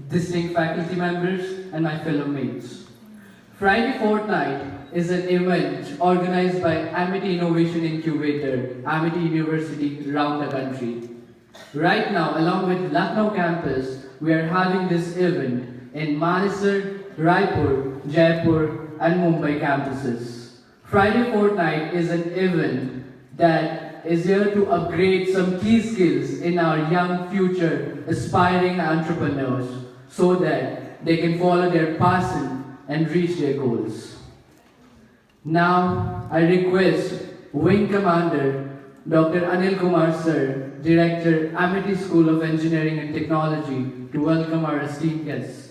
distinct faculty members, and my fellow mates. Friday Fortnight is an event organized by Amity Innovation Incubator, Amity University, around the country. Right now, along with Lucknow campus, we are having this event in Manesar, Raipur, Jaipur, and Mumbai campuses. Friday Fortnight is an event that is here to upgrade some key skills in our young future aspiring entrepreneurs so that they can follow their passion and reach their goals. Now, I request Wing Commander Dr. Anil Kumar Sir, Director, Amity School of Engineering and Technology, to welcome our esteemed guests.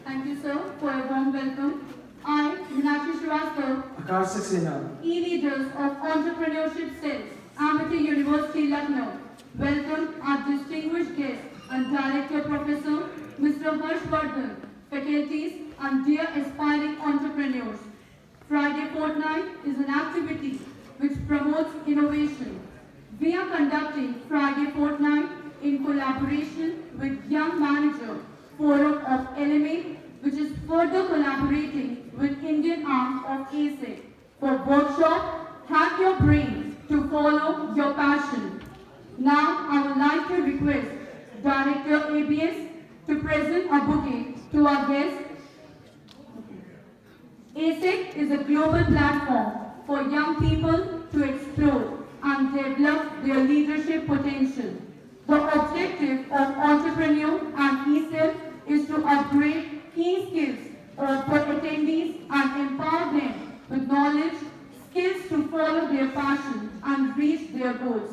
Thank you, sir, for a warm welcome. I, Meenakshi Srivastava, Akash Saxena, E-Leaders of Entrepreneurship Cells, Amity University, Lucknow, welcome our distinguished guest and Director Professor, Mr. Harshvardhan, faculties and dear aspiring entrepreneurs. Friday Fortnight is an activity which promotes innovation. We are conducting Friday Fortnight in collaboration with Young Manager Forum of LMA, which is further collaborating with Indian arm of ASEC for workshop Hack Your Brain to Follow Your Passion. Now, I would like to request Director ABS to present a bouquet to our guests. ASEC is a global platform for young people to explore and develop their leadership potential. The objective of Entrepreneur and ESEF is to upgrade key skills for attendees and empower them with knowledge, skills to follow their passion and reach their goals.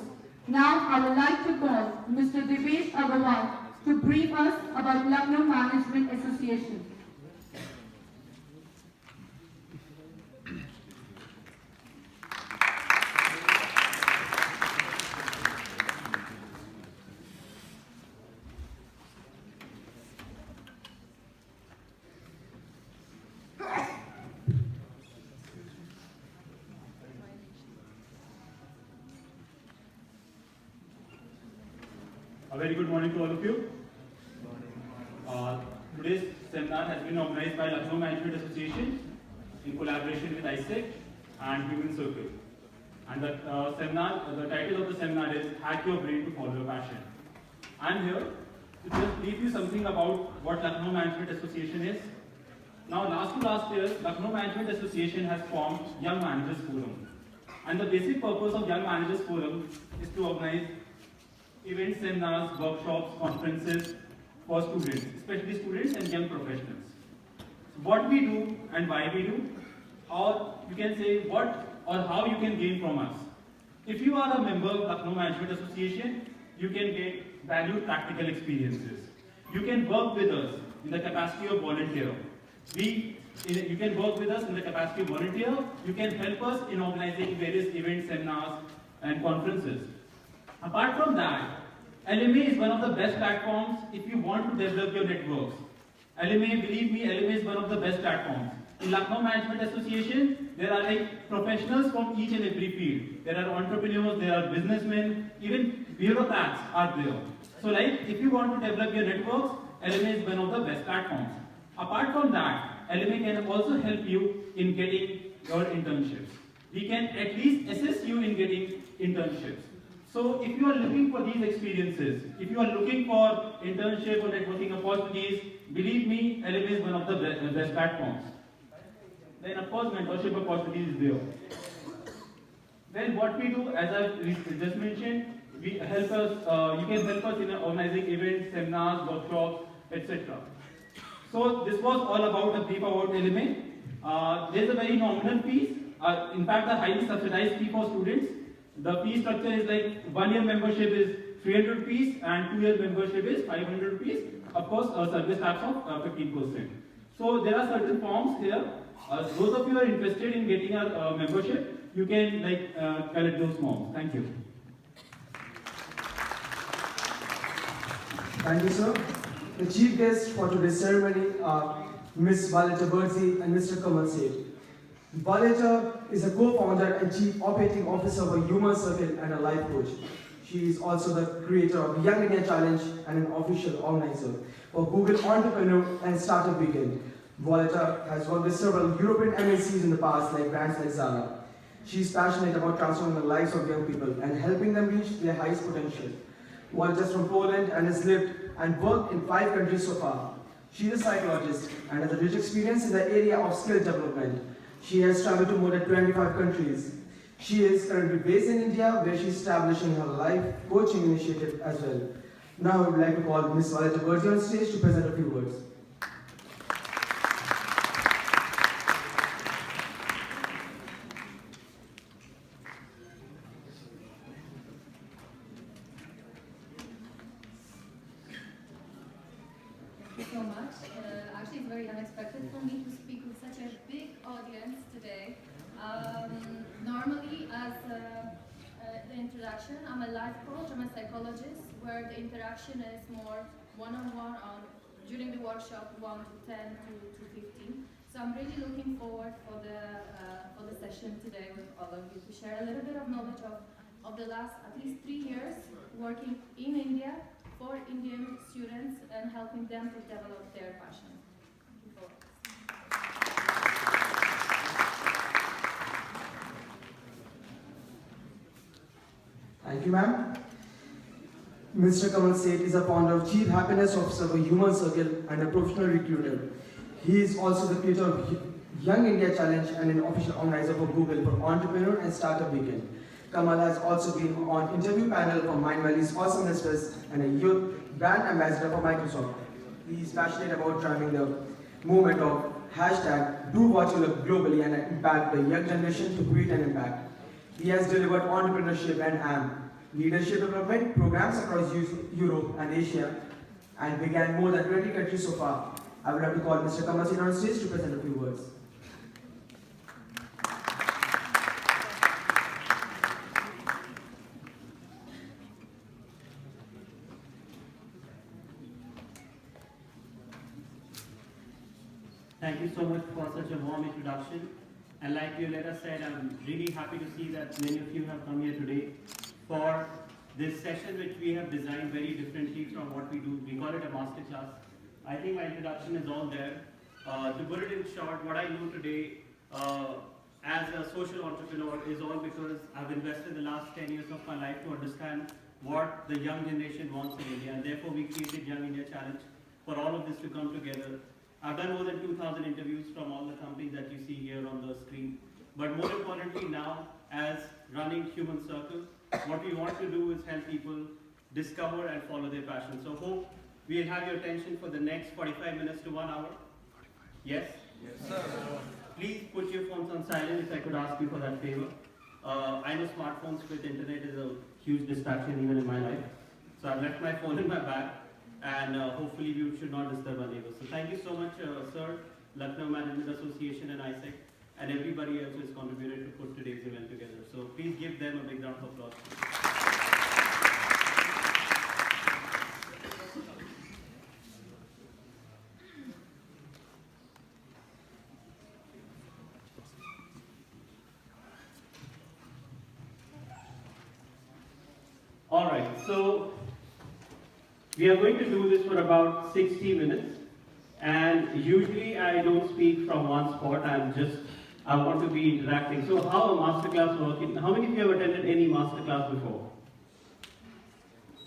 Now, I would like to call Mr. Devesh Agarwal to brief us about Lucknow Management Association. A very good morning to all of you. Today's seminar has been organized by Lucknow Management Association in collaboration with ISEC and Human Circle. And the title of the seminar is Hack Your Brain to Follow Your Passion. I'm here to just brief you something about what Lucknow Management Association is. Now, last year, Lucknow Management Association has formed Young Managers Forum. And the basic purpose of Young Managers Forum is to organize events, seminars, workshops, conferences for students, especially students and young professionals. What we do and why we do, or you can say what or how you can gain from us. If you are a member of Lucknow Management Association, you can get valued practical experiences. You can work with us in the capacity of volunteer. You can work with us in the capacity of volunteer. You can help us in organizing various events, seminars, and conferences. Apart from that, LMA is one of the best platforms if you want to develop your networks. LMA, believe me, LMA is one of the best platforms. In Lucknow Management Association, there are like professionals from each and every field. There are entrepreneurs, there are businessmen, even bureaucrats are there. So like, if you want to develop your networks, LMA is one of the best platforms. Apart from that, LMA can also help you in getting your internships. We can at least assist you in getting internships. So if you are looking for these experiences, if you are looking for internship or networking opportunities, believe me, LMA is one of the best platforms. Then of course, mentorship opportunities is there. Then what we do, as I just mentioned, you can help us in organizing events, seminars, workshops, etc. So this was all about a brief about LMA. There's a very nominal fees. In fact, a highly subsidized fee for students. The fee structure is like 1 year membership is 300 rupees and 2 year membership is 500 rupees. Of course, service tax of 15%. So there are certain forms here. Those of you who are interested in getting a membership, you can collect those forms. Thank you. Thank you, sir. The chief guests for today's ceremony are Ms. Valeta Berzi and Mr. Kamal Seth. Valeta is a co-founder and chief operating officer of Human Circle and a life coach. She is also the creator of Young India Challenge and an official organizer for Google Entrepreneur and Startup Weekend. Valeta has worked with several European MNCs in the past, like brands like Zara. She is passionate about transforming the lives of young people and helping them reach their highest potential. Valeta is from Poland and has lived and worked in 5 countries so far. She is a psychologist and has a rich experience in the area of skill development. She has traveled to more than 25 countries. She is currently based in India, where she is establishing her life coaching initiative as well. Now I would like to call Ms. Valeta Berzi on stage to present a few words. Thank you so much. Actually, it's very unexpected for me to speak with such a big audience today. Normally, as the introduction, I'm a life coach, I'm a psychologist, where the interaction is more one-on-one during the workshop 1 to 10 to 15. So I'm really looking forward for the session today with all of you to share a little bit of knowledge of the last at least 3 years working in India for Indian students and helping them to develop their passion. Thank you for Thank you, ma'am. Mr. Kamal Seth is a founder of Chief Happiness Officer for Human Circle and a professional recruiter. He is also the creator of Young India Challenge and an official organizer for Google for Entrepreneur and Startup Weekend. Kamal has also been on interview panel for Mind Valley's Awesomeness Fest and a youth brand ambassador for Microsoft. He is passionate about driving the movement of #DoWhatYouLove globally and impact the young generation to create an impact. He has delivered entrepreneurship and leadership development programs across Europe and Asia and began more than 20 countries so far. I would like to call Mr. Kamal Seth on stage to present a few words. Thank you so much for such a warm introduction. And like Violeta said, I'm really happy to see that many of you have come here today for this session, which we have designed very differently from what we do. We call it a masterclass. I think my introduction is all there. To put it in short, what I do today as a social entrepreneur is all because I've invested the last 10 years of my life to understand what the young generation wants in India. And therefore, we created Young India Challenge for all of this to come together. I've done more than 2,000 interviews from all the companies that you see here on the screen. But more importantly now, as running Human Circle, what we want to do is help people discover and follow their passion. So hope we'll have your attention for the next 45 minutes to 1 hour. Yes? Yes, sir. Please put your phones on silent if I could ask you for that favor. I know smartphones with internet is a huge distraction even in my life. So I've left my phone in my bag. And hopefully you should not disturb our neighbors. So thank you so much, sir, Lucknow Management Association and ISEC, and everybody else who has contributed to put today's event together. So please give them a big round of applause. All right, so we are going to do this for about 60 minutes, and usually I don't speak from one spot. I want to be interacting. So how a masterclass works? How many of you have attended any masterclass before?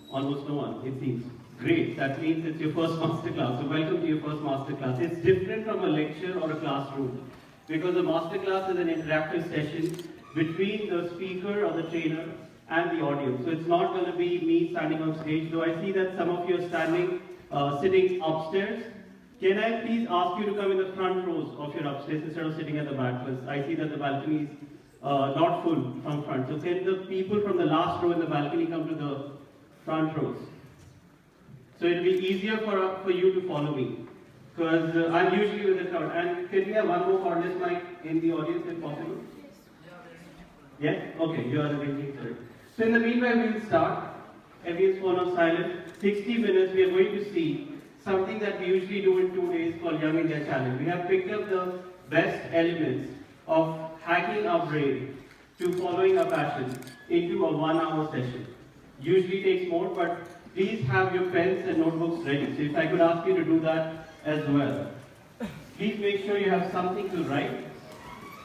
Almost no one, it seems. Great, that means it's your first masterclass. So welcome to your first masterclass. It's different from a lecture or a classroom, because a masterclass is an interactive session between the speaker or the trainer and the audience. So it's not going to be me standing on stage, though I see that some of you are standing, sitting upstairs. Can I please ask you to come in the front rows of your upstairs instead of sitting at the back? Because I see that the balconies not full from front. So can the people from the last row in the balcony come to the front rows? So it'll be easier for you to follow me. Because I'm usually with the crowd. And can we have one more cordless mic in the audience if possible? Yeah? Okay, you are arranging for it. So in the meanwhile, we'll start. Everyone's phone on silent. 60 minutes, we are going to see something that we usually do in 2 days called Young India Challenge. We have picked up the best elements of hacking our brain to following a passion into a 1-hour session. Usually takes more, but please have your pens and notebooks ready. So if I could ask you to do that as well. Please make sure you have something to write,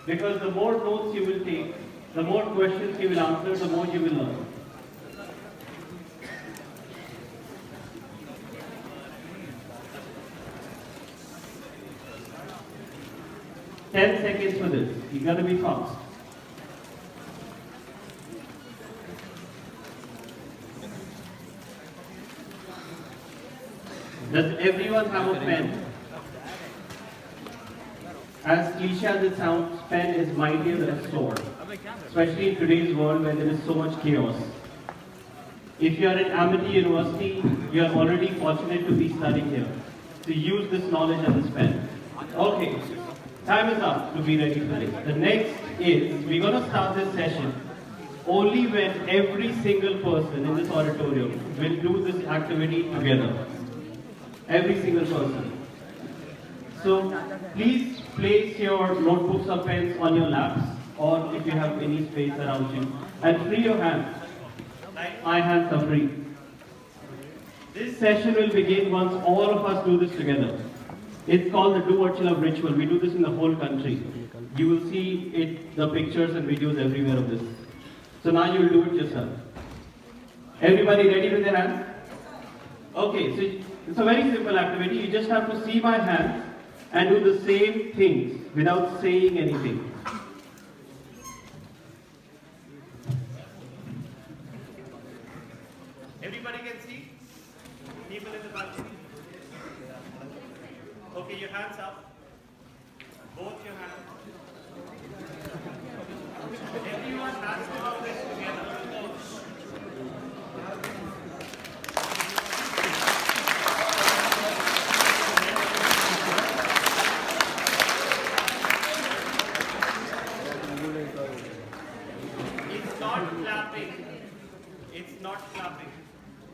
because the more notes you will take, the more questions you will answer, the more you will learn. Ten seconds for this. You gotta be fast. Does everyone have a pen? As cliche as it sounds, pen is mightier than a sword, especially in today's world where there is so much chaos. If you are at Amity University, you are already fortunate to be studying here. So use this knowledge and this pen. Okay, time is up to be ready for this. The next is, we're going to start this session only when every single person in this auditorium will do this activity together. Every single person. So please place your notebooks or pens on your laps, or if you have any space around you, and free your hands. My hands are free. This session will begin once all of us do this together. It's called the Do What You Love ritual. We do this in the whole country. You will see it, the pictures and videos everywhere of this. So now you will do it yourself. Everybody ready with their hands? Okay, so it's a very simple activity. You just have to see my hands and do the same things without saying anything. Everybody can see? People in the balcony? Okay, your hands up. Both your hands. Everyone has to do this together. It's not clapping. It's not clapping.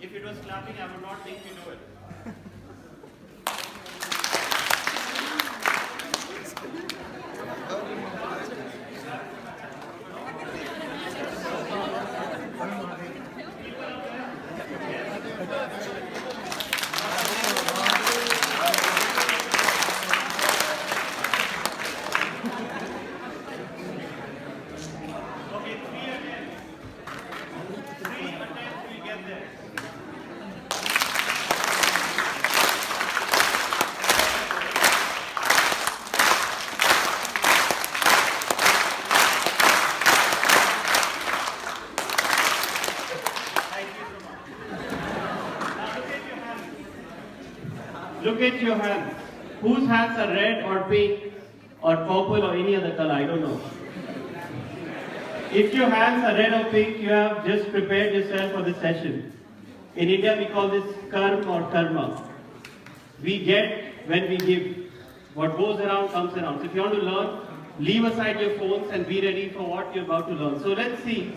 If it was clapping, I would not think you do it. Okay, 3 attempts. 3 attempts we get there. Thank you so much. Now look at your hands. Look at your hands. Whose hands are red or pink or purple or any other color? I don't know. If your hands are red or pink, you have just prepared yourself for this session. In India, we call this karma or karma. We get when we give. What goes around comes around. So if you want to learn, leave aside your phones and be ready for what you're about to learn. So let's see.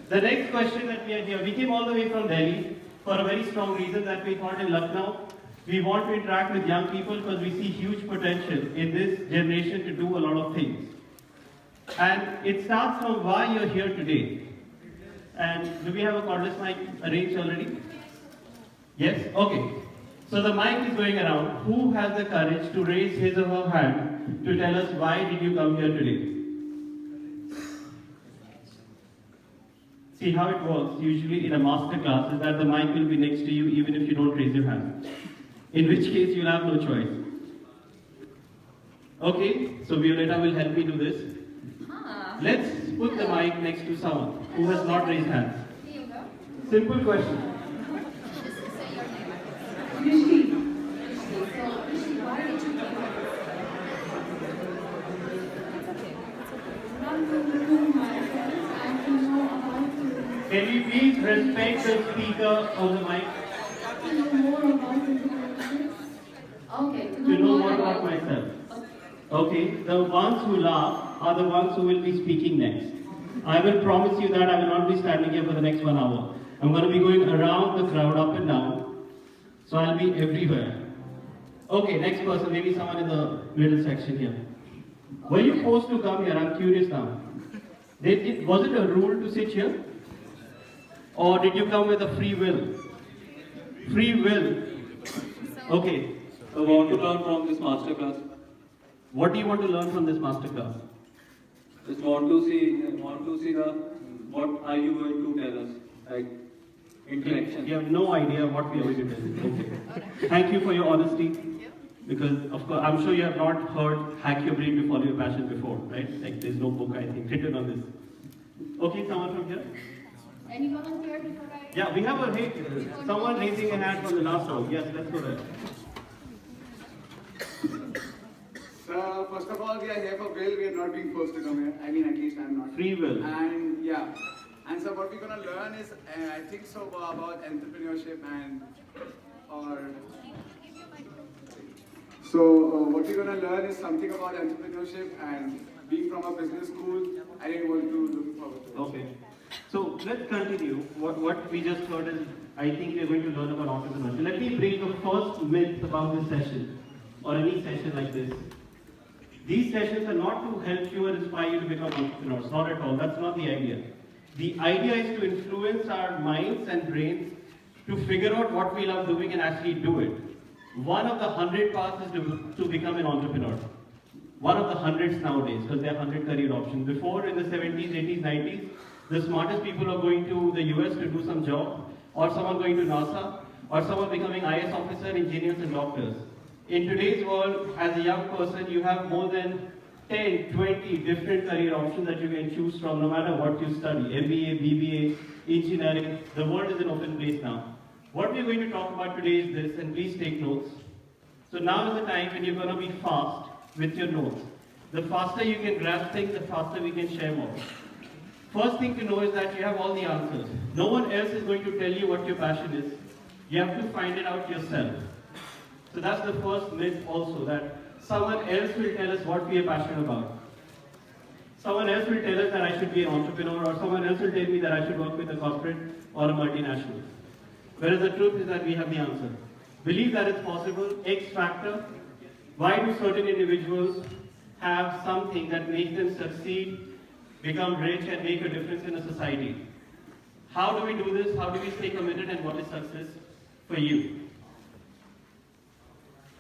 The next question that we are here, we came all the way from Delhi for a very strong reason that we thought in Lucknow, we want to interact with young people because we see huge potential in this generation to do a lot of things. And it starts from why you're here today. And do we have a cordless mic arranged already? Yes? Okay. So the mic is going around. Who has the courage to raise his or her hand to tell us why did you come here today? See how it works usually in a master class is that the mic will be next to you even if you don't raise your hand. In which case you'll have no choice. Okay, so Violetta will help me do this. Let's put the mic next to someone who has not raised hands. Here you go. Simple question. Just say your name. Rishi. So, Rishi, why did you come here? Not to remove my Can we please respect the speaker on the mic? To know more about entrepreneurship. Okay, To know more about myself. Okay, the ones who laugh are the ones who will be speaking next. I will promise you that I will not be standing here for the next 1 hour. I'm going to be going around the crowd up and down. So I'll be everywhere. Okay, next person, maybe someone in the middle section here. Were you forced to come here? I'm curious now. Was it a rule to sit here? Or did you come with a free will? Free will. Okay. I want to learn from this masterclass. What do you want to learn from this masterclass? Just want to see the what are you going to tell us, like interaction. You have no idea what we are going to tell. Okay. Thank you for your honesty. Because of course, I'm sure you have not heard "Hack Your Brain to Follow Your Passion" before, right? Like there's no book I think written on this. Okay, someone from here. Any volunteer before I? Yeah, we have someone raising a hand from the last row. Yes, let's go there. So, first of all, we are here for will. We are not being forced to come here. I mean, at least I'm not. Free will. And yeah. And so what we're gonna learn is, I think so about entrepreneurship and, what we're gonna learn is something about entrepreneurship and being from a business school. I didn't want to look forward to it. Okay. So let's continue. What we just heard is, I think we're going to learn about entrepreneurship. Let me break the first myth about this session, or any session like this. These sessions are not to help you or inspire you to become entrepreneurs, not at all. That's not the idea. The idea is to influence our minds and brains to figure out what we love doing and actually do it. One of the 100 paths is to become an entrepreneur. One of the hundreds nowadays, because there are 100 career options. Before, in the 70s, 80s, 90s, the smartest people are going to the US to do some job, or someone going to NASA, or someone becoming IS officer, engineers and doctors. In today's world, as a young person, you have more than 10, 20 different career options that you can choose from, no matter what you study. MBA, BBA, engineering, the world is an open place now. What we're going to talk about today is this, and please take notes. So now is the time when you're going to be fast with your notes. The faster you can grasp things, the faster we can share more. First thing to know is that you have all the answers. No one else is going to tell you what your passion is. You have to find it out yourself. So that's the first myth also, that someone else will tell us what we are passionate about. Someone else will tell us that I should be an entrepreneur, or someone else will tell me that I should work with a corporate or a multinational. Whereas the truth is that we have the answer. Believe that it's possible. X factor. Why do certain individuals have something that makes them succeed, become rich, and make a difference in a society? How do we do this? How do we stay committed, and what is success for you?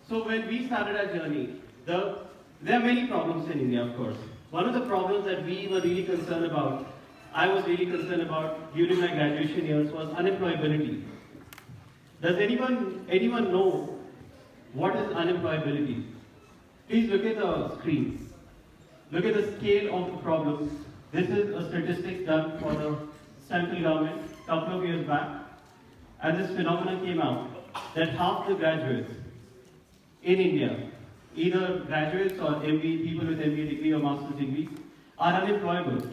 So when we started our journey, there are many problems in India, of course. One of the problems that we were really concerned about, I was really concerned about during my graduation years, was unemployability. Does anyone know what is unemployability? Please look at the screen. Look at the scale of the problem. This is a statistics done for the central government a couple of years back. And this phenomenon came out that half the graduates in India, either graduates or MBA, people with MBA degree or master's degree, are unemployable.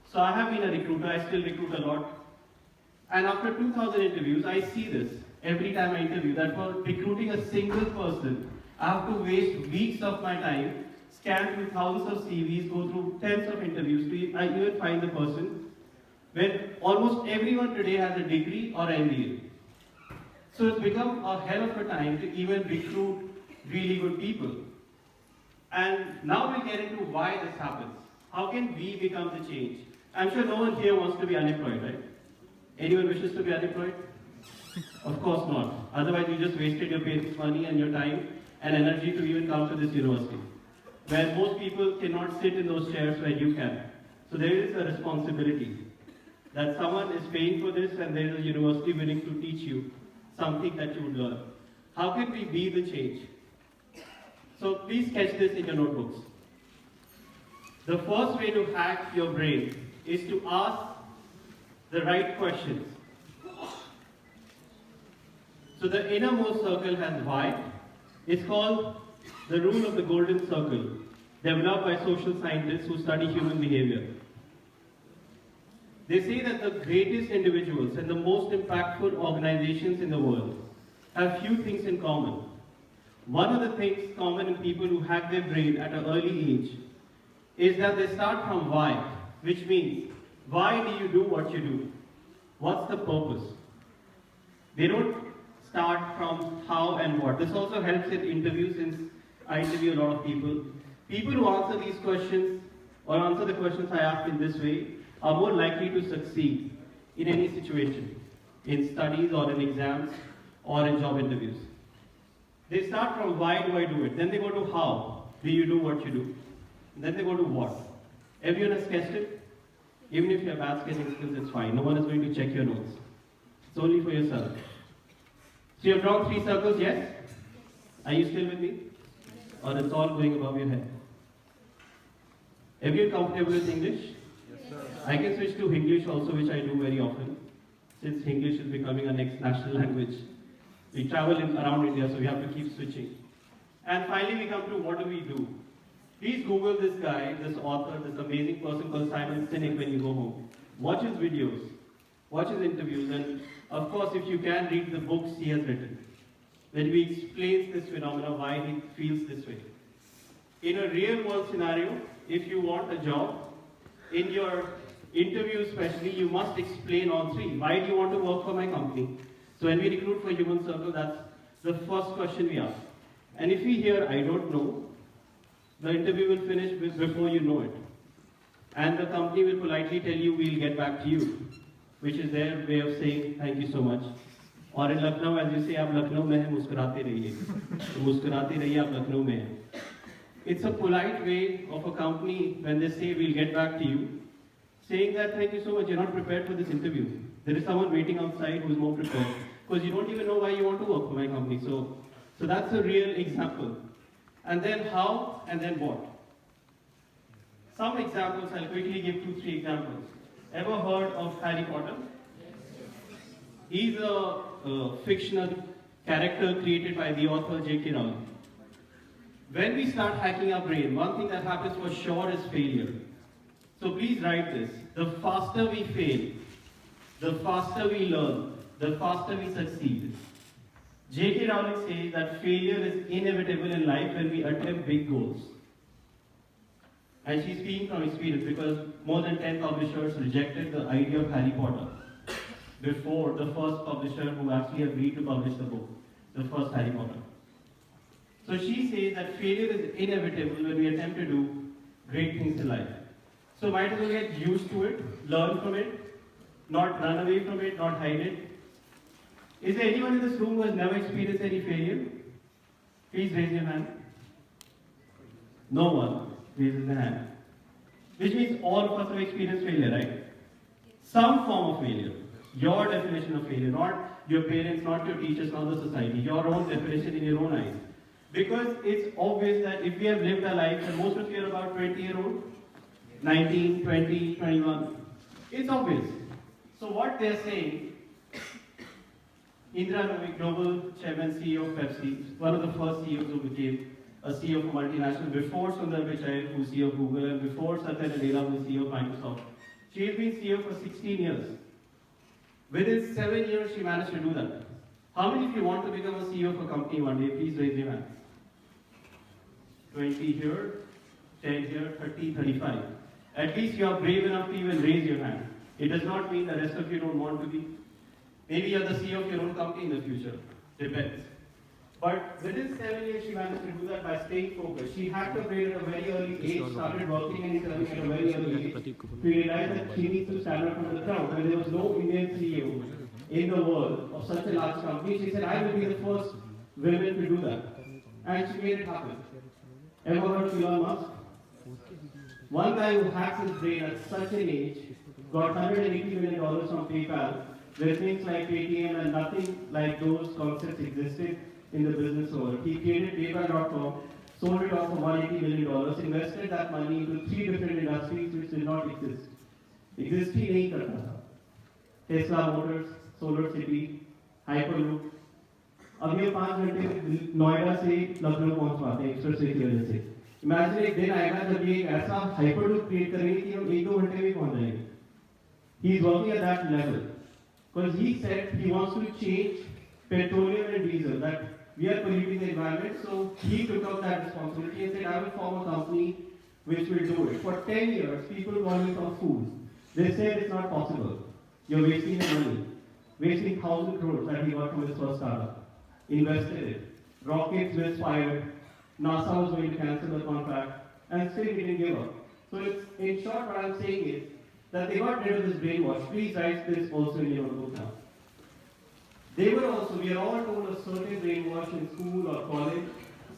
So I have been a recruiter, I still recruit a lot. And after 2,000 interviews, I see this every time I interview, that for recruiting a single person, I have to waste weeks of my time, scan through thousands of CVs, go through tens of interviews to even find the person, when almost everyone today has a degree or an MBA. So it's become a hell of a time to even recruit really good people. And now we'll get into why this happens. How can we become the change? I'm sure no one here wants to be unemployed, right? Anyone wishes to be unemployed? Of course not. Otherwise you just wasted your parents' money and your time and energy to even come to this university, where most people cannot sit in those chairs where you can. So there is a responsibility that someone is paying for this, and there is a university willing to teach you something that you would learn. How can we be the change? So please catch this in your notebooks. The first way to hack your brain is to ask the right questions. So the innermost circle has why. It's called the rule of the golden circle, developed by social scientists who study human behavior. They say that the greatest individuals and the most impactful organizations in the world have few things in common. One of the things common in people who hack their brain at an early age is that they start from why, which means, why do you do what you do? What's the purpose? They don't start from how and what. This also helps in interviews, since I interview a lot of people. People who answer these questions or answer the questions I ask in this way are more likely to succeed in any situation, in studies or in exams or in job interviews. They start from why do I do it, then they go to how do you do what you do, then they go to what. Everyone has sketched it? Even if you have bad sketching skills, it's fine. No one is going to check your notes. It's only for yourself. So you have drawn 3 circles, yes? Are you still with me? Or it's all going above your head? Everyone comfortable with English? Yes, sir. I can switch to English also, which I do very often, since English is becoming our next national language. We travel around India, so we have to keep switching. And finally, we come to what do we do? Please Google this guy, this author, this amazing person called Simon Sinek when you go home. Watch his videos, watch his interviews, and of course, if you can, read the books he has written, where he explains this phenomenon, why he feels this way. In a real world scenario, if you want a job, in your interview especially, you must explain all 3. Why do you want to work for my company? So when we recruit for Human Circle, that's the first question we ask. And if we hear, I don't know, the interview will finish before you know it. And the company will politely tell you, we'll get back to you, which is their way of saying, thank you so much. Or in Lucknow, as you say, आप लखनऊ में हैं, मुस्कुराते रहिए. तो मुस्कुराते रहिए, आप लखनऊ में हैं. It's a polite way of a company when they say, we'll get back to you, saying that, thank you so much, you're not prepared for this interview. There is someone waiting outside who is more prepared. Because you don't even know why you want to work for my company. So that's a real example. And then how, and then what. Some examples, I'll quickly give 2-3 examples. Ever heard of Harry Potter? He's a fictional character created by the author J.K. Rowling. When we start hacking our brain, one thing that happens for sure is failure. So please write this. The faster we fail, the faster we learn, the faster we succeed. J.K. Rowling says that failure is inevitable in life when we attempt big goals. And she's speaking from experience because more than 10 publishers rejected the idea of Harry Potter before the first publisher who actually agreed to publish the book, the first Harry Potter. So she says that failure is inevitable when we attempt to do great things in life. So might as well get used to it, learn from it, not run away from it, not hide it. Is there anyone in this room who has never experienced any failure? Please raise your hand. No one raises their hand. Which means all of us have experienced failure, right? Some form of failure. Your definition of failure, not your parents, not your teachers, not the society. Your own definition in your own eyes. Because it's obvious that if we have lived our lives, and most of you are about 20-year-old, 19, 20, 21, it's obvious. So what they're saying, Indra Nooyi, global chairman, CEO of Pepsi, one of the first CEOs who became a CEO of a multinational, before Sundar Pichai, who's CEO of Google, and before Satya Nadella, who's CEO of Microsoft. She has been CEO for 16 years. Within 7 years, she managed to do that. How many of you want to become a CEO of a company one day? Please raise your hand. 20 here, 10 here, 30, 35. At least you are brave enough to even raise your hand. It does not mean the rest of you don't want to be. Maybe you are the CEO of your own company in the future. Depends. But within 7 years, she managed to do that by staying focused. She had to brain at a very early age, started working in service at a very early age, to realize that she needs to stand out from the crowd. When there was no Indian CEO in the world of such a large company, she said, I will be the first woman to do that. And she made it happen. Ever heard of Elon Musk? One guy who hacks his brain at such an age got $180 million from PayPal, where things like Paytm and nothing like those concepts existed in the business world. He created PayPal.com, sold it off for $180 million, invested that money into 3 different industries which did not exist. Exist ही नहीं करता था. Tesla Motors, Solar City, Hyperloop. अब ये 5 घंटे नोएडा से लखनऊ पहुंच पाते हैं एक्सप्रेस की वजह से. इमेजिन एक दिन आएगा जब ये ऐसा हाइपरलूप क्रिएट करेंगे कि हम 1-2 घंटे में पहुंच जाएंगे. He's working at that level. Because he said he wants to change petroleum and diesel, that we are polluting the environment, so he took up that responsibility and said, I will form a company which will do it. For 10 years, people call me from fools. They said it's not possible. You're wasting your money. Wasting 1,000 crores that he got from his first startup. Invested it. Rockets misfired. NASA was going to cancel the contract. And still he didn't give up. So it's, in short, what I'm saying is that they got rid of this brainwash. Please write this also in your notebook now. They were also, we are all told a certain brainwash in school or college,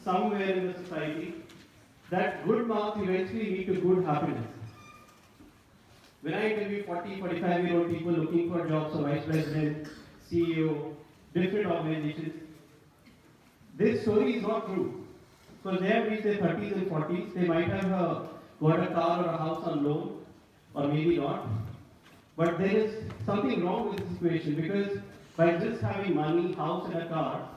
somewhere in the society, that good marks eventually lead to good happiness. When I interview 40, 45-year-old people looking for jobs, so vice president, CEO, different organizations, this story is not true. Because they have reached their 30s and 40s, they might have got a car or a house on loan, or maybe not. But there is something wrong with this situation, because by just having money, house and a car,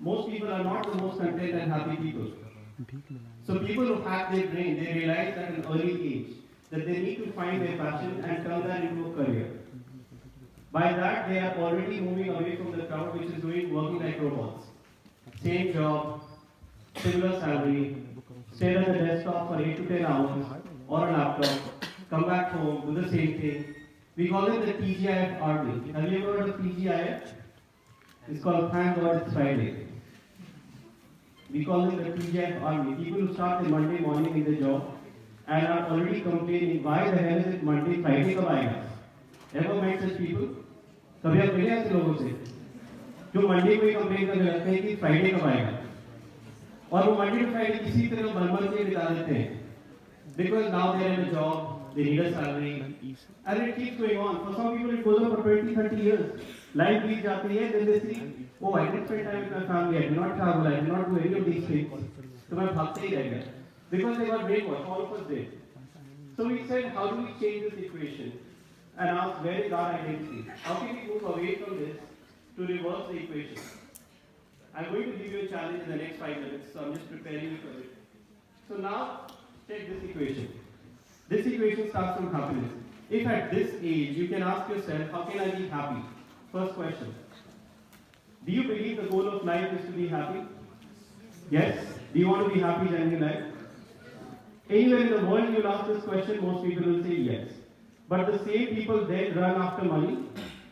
most people are not the most content and happy people. So people who hack their brain, they realize at an early age that they need to find their passion and turn that into a career. By that, they are already moving away from the crowd which is working like robots. Same job, similar salary, stay at the desktop for 8 to 10 hours, or a laptop, come back home, do the same thing. We call it the TGIF army. Have you ever heard of TGIF? It's called Thank God It's Friday. We call them the TGIF army. People who start the Monday morning in the job and are already complaining, why the hell is it Monday, Friday कब आएगा? Ever met such people? कभी आप मिले ऐसे लोगों से? जो Monday को ही कंप्लेन करने लगते हैं कि फ्राइडे कब आएगा? और वो मंडे टू फ्राइडे किसी तरह बलबल के बिता देते हैं. Because now they're in a job, they need a salary, and it keeps going on. For some people, it goes on for 20, 30 years. Life beats जाती है, then they see, oh, I didn't spend time with my family, I did not travel, I did not do any of these things. So मैं भागते ही रह गया. Because they got brainwashed, all of us did. So we said, how do we change this equation? And ask, where is our identity? How can we move away from this to reverse the equation? I'm going to give you a challenge in the next 5 minutes, so I'm just preparing you for it. So now, take this equation. This equation starts from happiness. If at this age you can ask yourself, how can I be happy? First question. Do you believe the goal of life is to be happy? Yes? Do you want to be happy in life? Anywhere in the world you'll ask this question, most people will say yes. But the same people then run after money,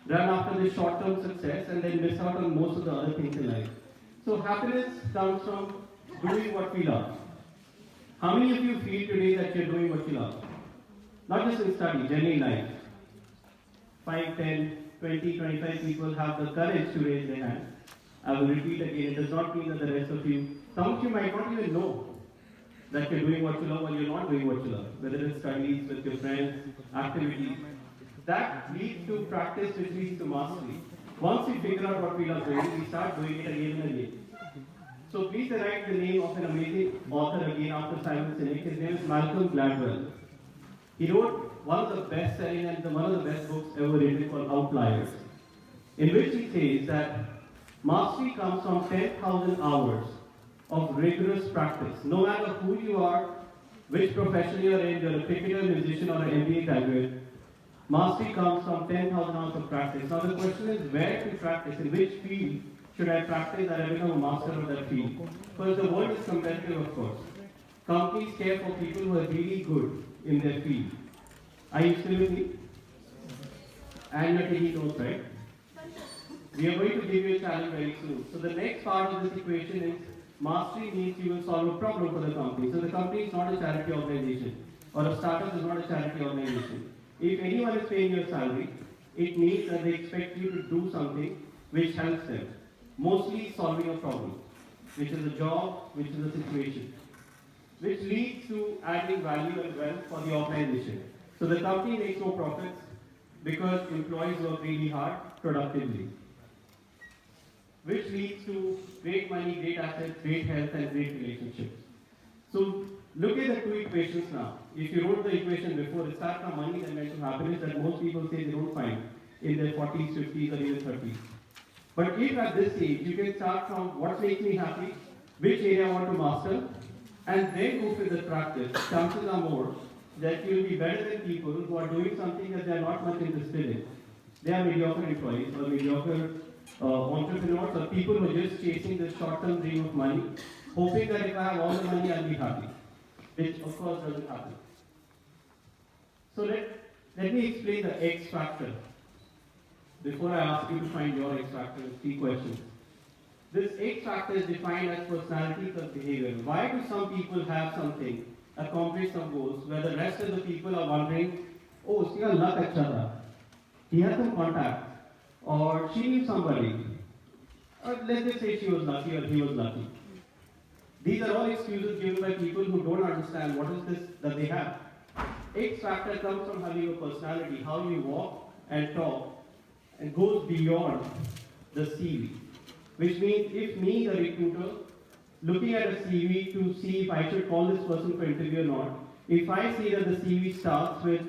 run after the short-term success, and then miss out on most of the other things in life. So happiness comes from doing what we love. How many of you feel today that you're doing what you love? Not just in study, generally in life. 5, 10, 20, 25 people have the courage to raise their hand. I will repeat again, it does not mean that the rest of you, some of you might not even know that you're doing what you love or you're not doing what you love. Whether it's studies, with your friends, activities. That leads to practice, which leads to mastery. Once we figure out what we love doing, we start doing it again and again. So please write the name of an amazing author again after Simon Sinek. His name is Malcolm Gladwell. He wrote one of the best-selling and one of the best books ever written called Outliers, in which he says that mastery comes from 10,000 hours of rigorous practice. No matter who you are, which profession you are in, you're a cricketer, musician, or an MBA graduate, mastery comes from 10,000 hours of practice. Now the question is where to practice, in which field should I practice that I become a master of that field? Because the world is competitive, of course. Companies care for people who are really good in their field. Are you still with me? And you're taking notes, right? We are going to give you a challenge very soon. So the next part of this equation is mastery means you will solve a problem for the company. So the company is not a charity organization, or a startup is not a charity organization. If anyone is paying your salary, it means that they expect you to do something which helps them. Mostly solving a problem, which is a job, which is a situation, which leads to adding value and wealth for the organization. So the company makes no profits because employees work really hard, productively, which leads to great money, great assets, great health, and great relationships. So look at the two equations now. If you wrote the equation before, it starts from money and went to happiness that most people say they don't find in their 40s, 50s, or even 30s. But if at this stage, you can start from what makes me happy, which area I want to master, and then go through the practice, chances are more that you will be better than people who are doing something that they are not much interested in. They are mediocre employees or mediocre entrepreneurs or people who are just chasing this short-term dream of money, hoping that if I have all the money, I'll be happy, which of course doesn't happen. So let me explain the X factor. Before I ask you to find your X factor, 3 questions. This X factor is defined as personality plus behavior. Why do some people have something, accomplish some goals, where the rest of the people are wondering, oh, uska luck acha tha. He had some contact, or she knew somebody, or let's just say she was lucky or he was lucky. These are all excuses given by people who don't understand what is this that they have. X factor comes from having a personality, how you walk and talk, and goes beyond the CV. Which means if me, the recruiter, looking at a CV to see if I should call this person for interview or not, if I see that the CV starts with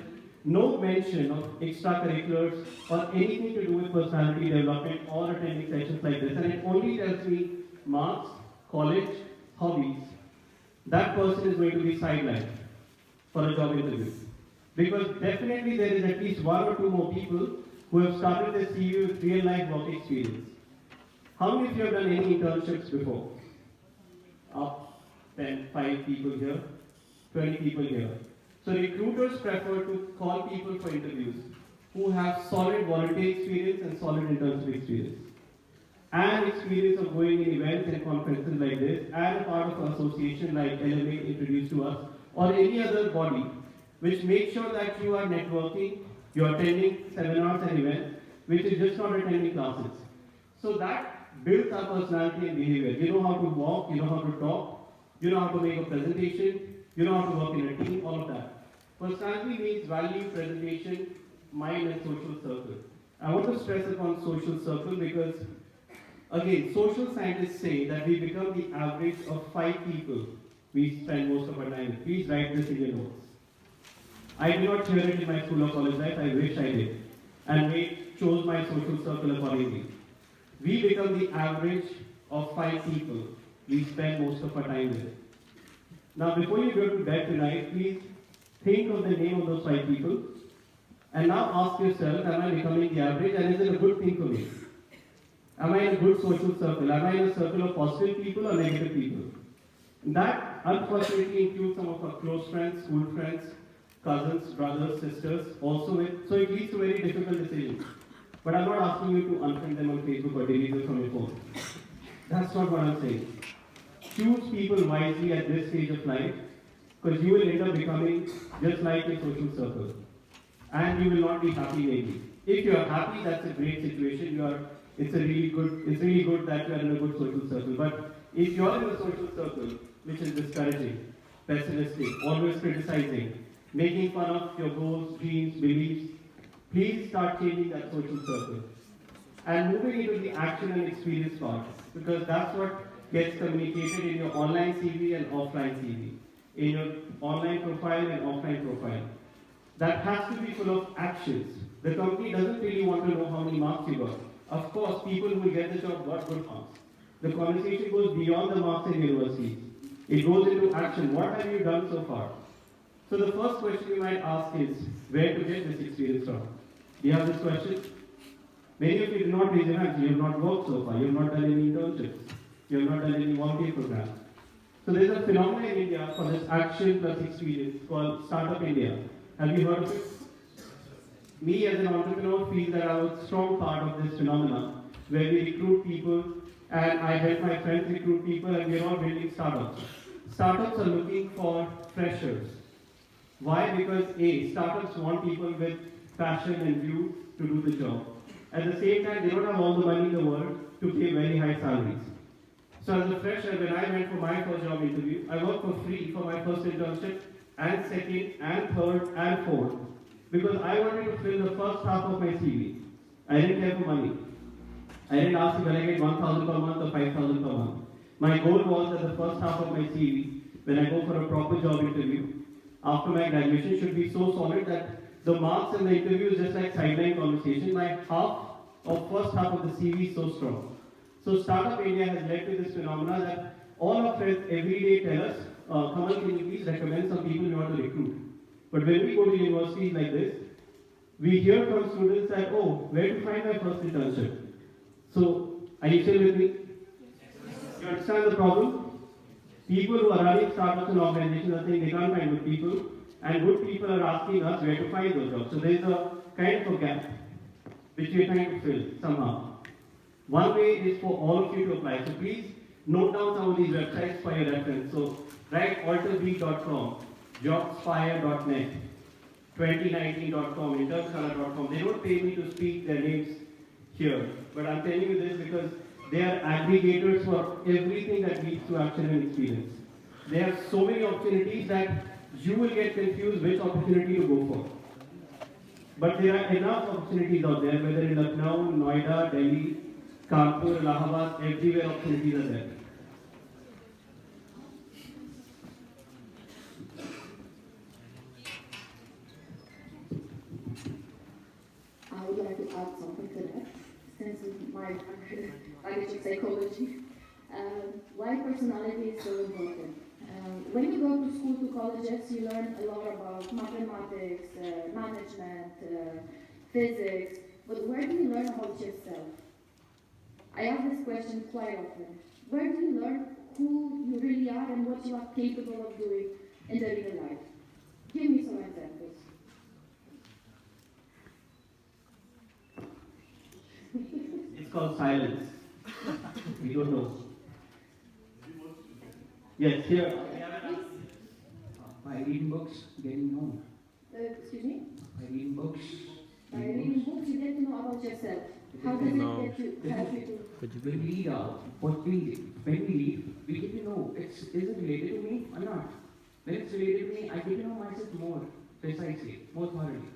no mention of extracurriculars or anything to do with personality development or attending sessions like this, and it only tells me marks, college, hobbies, that person is going to be sidelined for a job interview. Because definitely there is at least 1 or 2 more people who have started their CV with real life work experience. How many of you have done any internships before? Up 10, 5 people here, 20 people here. So recruiters prefer to call people for interviews who have solid volunteer experience and solid internship experience. And experience of going in events and conferences like this, and a part of an association like LMA introduced to us, or any other body, which makes sure that you are networking, you are attending seminars and events, which is just not attending classes. So that builds our personality and behavior. You know how to walk, you know how to talk, you know how to make a presentation, you know how to work in a team, all of that. Personality means value, presentation, mind and social circle. I want to stress upon social circle because, again, social scientists say that we become the average of 5 people we spend most of our time with. Please write this in your notes. I did not hear it in my school or college life, I wish I did. And chose my social circle accordingly. We become the average of 5 people we spend most of our time with. Now, before you go to bed tonight, please think of the name of those 5 people and now ask yourself, am I becoming the average and is it a good thing for me? Am I in a good social circle? Am I in a circle of positive people or negative people? That unfortunately includes some of our close friends, school friends, cousins, brothers, sisters, also so it leads to very difficult decisions. But I'm not asking you to unfriend them on Facebook or delete them from your phone. That's not what I'm saying. Choose people wisely at this stage of life, because you will end up becoming just like your social circle. And you will not be happy maybe. If you are happy, that's a great situation. It's really good that you are in a good social circle. But if you are in a social circle which is discouraging, pessimistic, always criticizing, making fun of your goals, dreams, beliefs, please start changing that social circle. And moving into the action and experience part, because that's what gets communicated in your online CV and offline CV, in your online profile and offline profile. That has to be full of actions. The company doesn't really want to know how many marks you got. Of course, people who will get the job got good marks. The conversation goes beyond the marks in universities. It goes into action. What have you done so far? So the first question you might ask is, where to get this experience from? Do you have this question? Many of you do not raise your hands. You have not worked so far. You have not done any internships. You have not done any volunteer programs. So there is a phenomenon in India for this action plus experience called Startup India. Have you heard of it? Me as an entrepreneur feel that I was a strong part of this phenomenon where we recruit people and I help my friends recruit people and we are all building startups. Startups are looking for freshers. Why? Because A, startups want people with passion and view to do the job. At the same time, they don't have all the money in the world to pay very high salaries. So as a fresher, when I went for my first job interview, I worked for free for my first internship and second and third and fourth. Because I wanted to fill the first half of my CV. I didn't care for money. I didn't ask if I get 1,000 per month or 5,000 per month. My goal was that the first half of my CV, when I go for a proper job interview, after my graduation should be so solid that the marks in the interview is just like sideline conversation. My first half of the CV is so strong. So Startup India has led to this phenomena that all our friends every day tell us, Kamal, can you please recommend some people you want to recruit? But when we go to universities like this, we hear from students that, oh, where to find my first internship? So, are you still with me? You understand the problem? People who are running startups and organizations are saying they can't find good people, and good people are asking us where to find those jobs. So there's a kind of a gap which we're trying to fill somehow. One way is for all of you to apply. So please note down some of these websites for your reference. So write alterbeat.com, jobspire.net, 2019.com, internscholar.com. They don't pay me to speak their names here, but I'm telling you this because they are aggregators for everything that leads to action and experience. There are so many opportunities that you will get confused which opportunity to go for. But there are enough opportunities out there, whether in Lucknow, Noida, Delhi, Kanpur, Allahabad, everywhere opportunities are there. I would like to add something to that, since my baggage of psychology. Why personality is so important. When you go to school, to colleges, you learn a lot about mathematics, management, physics, but where do you learn about yourself? I ask this question quite often. Where do you learn who you really are and what you are capable of doing in the real life? Give me some examples. It's called silence. We don't know. Yes, here. By reading books, getting known. Excuse me? By reading books. By reading books, you get to know about yourself. How does it get to help you to? When we read out, when we read, we get to know, is it related to me or not? When it's related to me, I get to know myself more precisely, more thoroughly.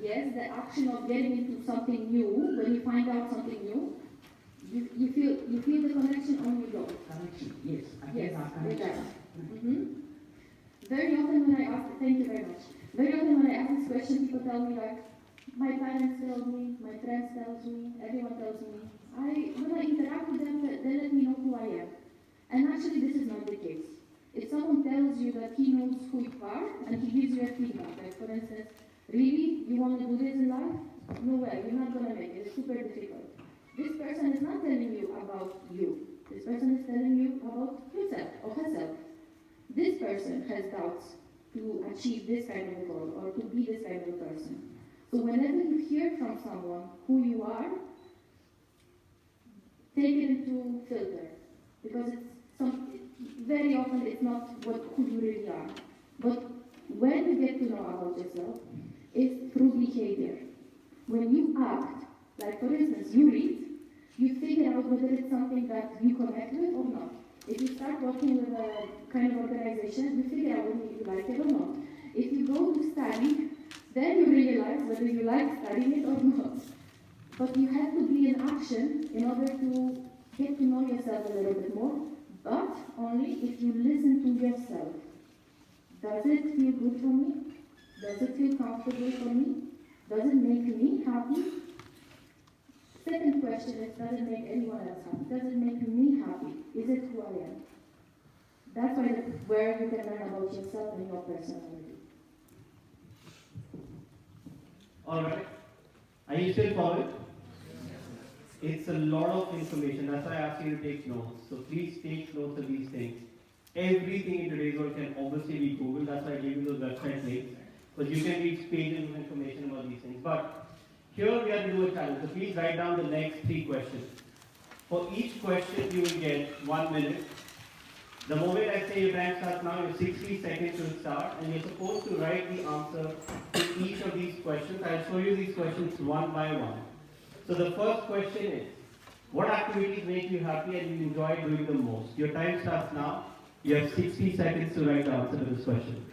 Yes, the action of getting into something new, when you find out something new, you feel the connection on your door. Connection, yes. I Yes, get that with connection. that. Very often when I ask, thank you very much. Very often when I ask this question, people tell me like, my parents tell me, my friends tells me, everyone tells me. When I interact with them, they let me know who I am. And actually this is not the case. If someone tells you that he knows who you are, and he gives you a feedback, like for instance, really, you want to do this in life? No way, you're not going to make it, it's super difficult. This person is not telling you about you. This person is telling you about himself or herself. This person has doubts to achieve this kind of a goal or to be this kind of a person. So whenever you hear from someone who you are, take it into filter. Because very often it's not who you really are. But when you get to know about yourself, it's through behavior. When you act, like for instance, you read, you figure out whether it's something that you connect with or not. If you start working with a kind of organization, you figure out whether you like it or not. If you go to study, then you realize whether you like studying it or not. But you have to be in action in order to get to know yourself a little bit more, but only if you listen to yourself. Does it feel good for me? Does it feel comfortable for me? Does it make me happy? Second question is, does it make anyone else happy? Does it make me happy? Is it who I am? That's where you can learn about yourself and your personality. Alright. Are you still following? It's a lot of information. That's why I asked you to take notes. So please take notes of these things. Everything in today's world can obviously be Googled. That's why I gave you those website links. But you can read pages of information about these things. But here we have to do a challenge. So please write down the next 3 questions. For each question, you will get 1 minute. The moment I say your time starts now, your 60 seconds will start, and you're supposed to write the answer to each of these questions. I'll show you these questions one by one. So the first question is, what activities make you happy and you enjoy doing the most? Your time starts now. You have 60 seconds to write the answer to this question.